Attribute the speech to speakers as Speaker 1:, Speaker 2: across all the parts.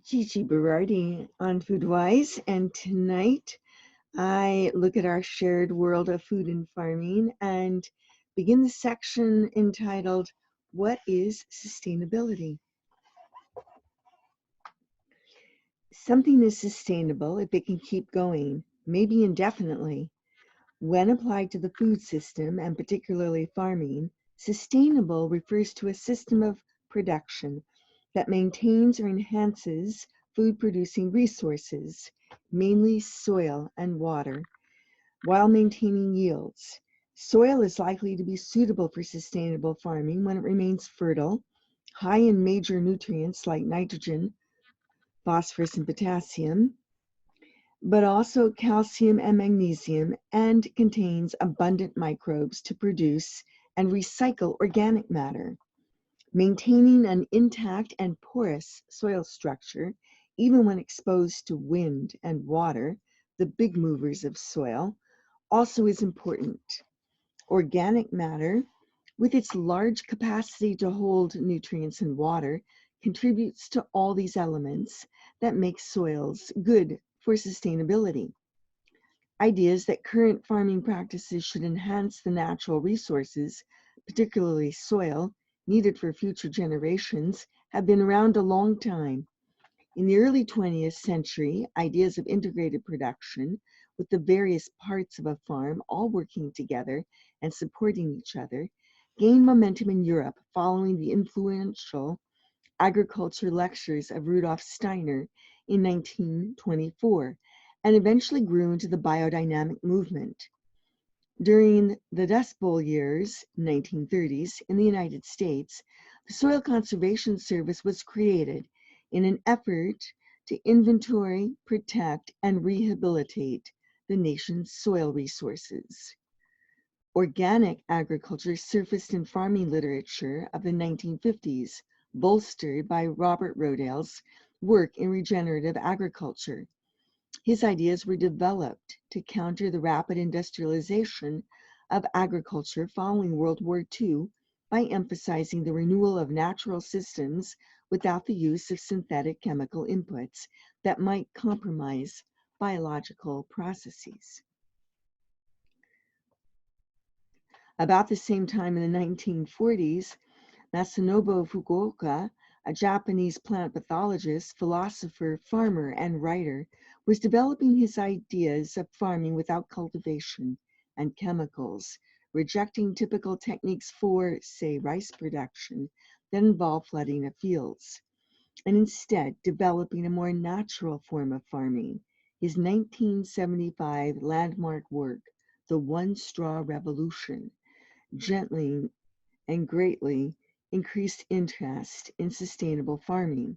Speaker 1: Gigi on FoodWISE, and tonight I look at our shared world of food and farming and begin the section entitled, What is Sustainability? Something is sustainable if it can keep going, maybe indefinitely. When applied to the food system, and particularly farming, sustainable refers to a system of production that maintains or enhances food-producing resources, mainly soil and water, while maintaining yields. Soil is likely to be suitable for sustainable farming when it remains fertile, high in major nutrients like nitrogen, phosphorus, and potassium, but also calcium and magnesium, and contains abundant microbes to produce and recycle organic matter. Maintaining an intact and porous soil structure, even when exposed to wind and water, the big movers of soil, also is important. Organic matter, with its large capacity to hold nutrients and water, contributes to all these elements that make soils good for sustainability. Ideas that current farming practices should enhance the natural resources, particularly soil, needed for future generations, have been around a long time. In the early 20th century, ideas of integrated production, with the various parts of a farm all working together and supporting each other, gained momentum in Europe following the influential agriculture lectures of Rudolf Steiner in 1924, and eventually grew into the biodynamic movement. During the Dust Bowl years, 1930s, in the United States, the Soil Conservation Service was created in an effort to inventory, protect, and rehabilitate the nation's soil resources. Organic agriculture surfaced in farming literature of the 1950s, bolstered by Robert Rodale's work in regenerative agriculture. His ideas were developed to counter the rapid industrialization of agriculture following World War II by emphasizing the renewal of natural systems without the use of synthetic chemical inputs that might compromise biological processes. About the same time in the 1940s, Masanobu Fukuoka, a Japanese plant pathologist, philosopher, farmer, and writer, was developing his ideas of farming without cultivation and chemicals, rejecting typical techniques for, say, rice production that involve flooding of fields, and instead developing a more natural form of farming. His 1975 landmark work, The One Straw Revolution, gently and greatly increased interest in sustainable farming.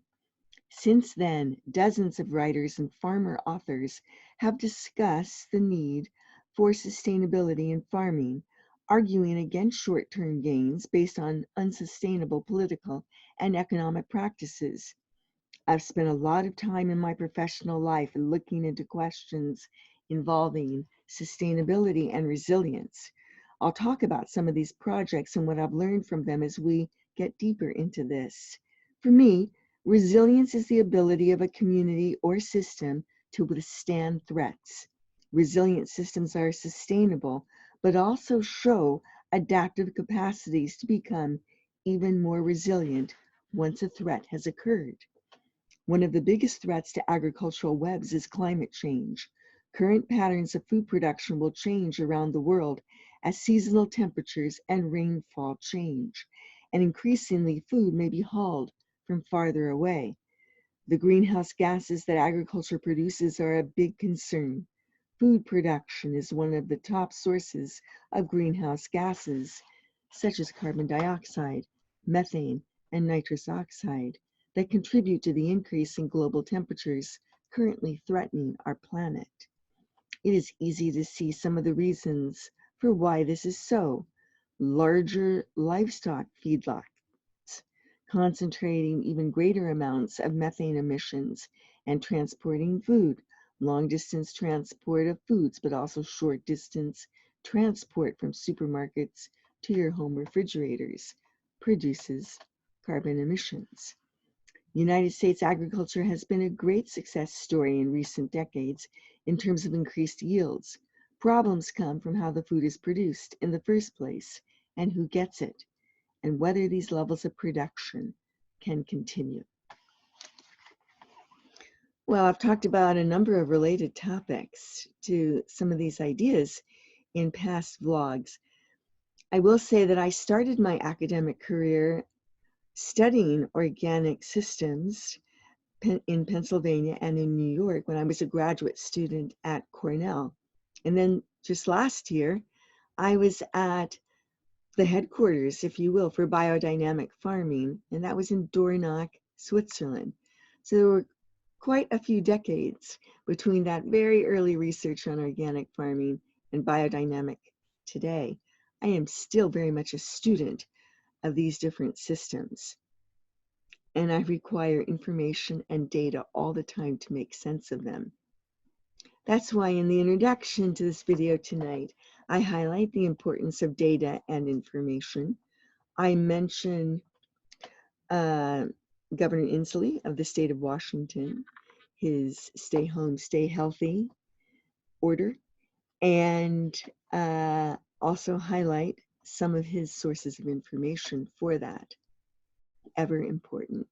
Speaker 1: Since then, dozens of writers and farmer authors have discussed the need for sustainability in farming, arguing against short-term gains based on unsustainable political and economic practices. I've spent a lot of time in my professional life looking into questions involving sustainability and resilience. I'll talk about some of these projects and what I've learned from them as we get deeper into this. For me, resilience is the ability of a community or system to withstand threats. Resilient systems are sustainable, but also show adaptive capacities to become even more resilient once a threat has occurred. One of the biggest threats to agricultural webs is climate change. Current patterns of food production will change around the world as seasonal temperatures and rainfall change, and increasingly food may be hauled from farther away. The greenhouse gases that agriculture produces are a big concern. Food production is one of the top sources of greenhouse gases, such as carbon dioxide, methane, and nitrous oxide, that contribute to the increase in global temperatures currently threatening our planet. It is easy to see some of the reasons for why this is so. Larger livestock feedlots, concentrating even greater amounts of methane emissions, and transporting food, long-distance transport of foods, but also short-distance transport from supermarkets to your home refrigerators, produces carbon emissions. United States agriculture has been a great success story in recent decades in terms of increased yields. Problems come from how the food is produced in the first place and who gets it, and whether these levels of production can continue. Well, I've talked about a number of related topics to some of these ideas in past vlogs. I will say that I started my academic career studying organic systems in Pennsylvania and in New York when I was a graduate student at Cornell. And then just last year, I was at the headquarters, if you will, for biodynamic farming, and that was in Dornach, Switzerland. So there were quite a few decades between that very early research on organic farming and biodynamic today. I am still very much a student of these different systems, and I require information and data all the time to make sense of them. That's why in the introduction to this video tonight, I highlight the importance of data and information. I mention Governor Inslee of the state of Washington, his stay home, stay healthy order, and also highlight some of his sources of information for that. Ever important.